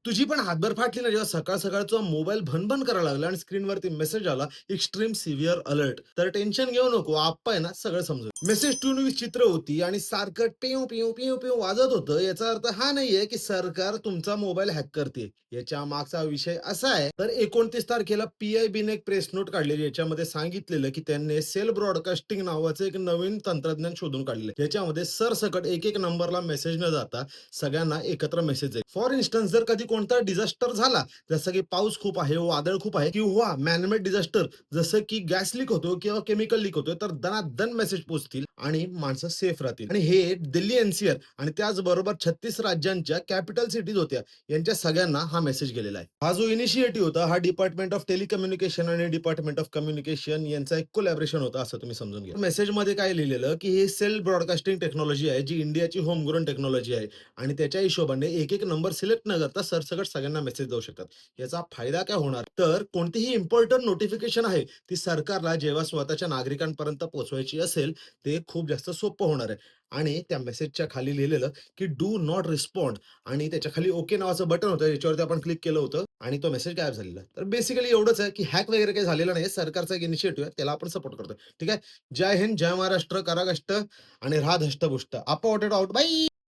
तुझी पण हातभर फाटली ना जेव्हा सकाळ सकाळचा मोबाईल भनभन करायला लागला आणि स्क्रीनवरती मेसेज आला एक्स्ट्रीम सिव्हिअर अलर्ट. तर टेन्शन घेऊ नको, आप्पा आहे ना सगळं समजून. मेसेज ट्यून विचित्र होती आणि सारखं पिऊ पिऊ पिऊ पिऊ वाजत होतं. याचा अर्थ हा नाहीये की सरकार तुमचा मोबाईल हॅक करते. याच्या मागचा विषय असा आहे. तर 29 तारखेला पीआयबीने एक प्रेस नोट काढलेली, याच्यामध्ये सांगितलेलं की त्यांनी सेल ब्रॉडकास्टिंग नावाचं एक नवीन तंत्रज्ञान शोधून काढले. याच्यामध्ये सरसकट एक एक नंबरला मेसेज न जाता सगळ्यांना एकत्र मेसेज आहे. फॉर इन्स्टन्स जर कधी कोणता डिझास्टर झाला, जसं की पाऊस खूप आहे, वादळ खूप आहे किंवा मॅनमेड डिझास्टर जसं की गॅस लीक होतो किंवा केमिकल लीक होतोय, तर दनादन मेसेज पोहोचतील आणि माणसं सेफ राहतील. आणि हे दिल्ली एनसीआर आणि त्याचबरोबर 36 राज्यांच्या कॅपिटल सिटीज होत्या, यांच्या सगळ्यांना हा मेसेज गेलेला आहे. हा जो इनिशिएटिव्ह होता, हा डिपार्टमेंट ऑफ टेलिकम्युनिकेशन आणि डिपार्टमेंट ऑफ कम्युनिकेशन यांचा एक कोलॅबरेशन होता, असं तुम्ही समजून घ्या. मेसेजमध्ये काय लिहिलेलं की हे सेल ब्रॉडकास्टिंग टेक्नॉलॉजी आहे, जी इंडियाची होमग्रोन टेक्नॉलॉजी आहे आणि त्याच्या हिशोबाने एक एक नंबर सिलेक्ट न करता सरसकट सगळ्यांना मेसेज जाऊ शकतात. याचा फायदा काय होणार, तर कोणतीही इम्पॉर्टंट नोटिफिकेशन आहे ती सरकारला जेव्हा स्वतःच्या नागरिकांपर्यंत पोहोचवायची असेल, ते खूप जास्त सोपं होणार आहे. आणि त्या मेसेजच्या खाली लिहिलेलं की डू नॉट रिस्पॉन्ड आणि त्याच्या खाली ओके नावाचं बटन होतं, याच्यावरती आपण क्लिक केलं होतं आणि तो मेसेज गायब झालेला. तर बेसिकली एवढंच आहे की हॅक वगैरे काही झालेलं नाही, सरकारचा एक इनिशिएटिव्ह आहे, त्याला आपण सपोर्ट करतोय. ठीक आहे. जय हिंद, जय महाराष्ट्र, करा कष्ट आणि राहा धष्टपुष्ट. आउट बाई.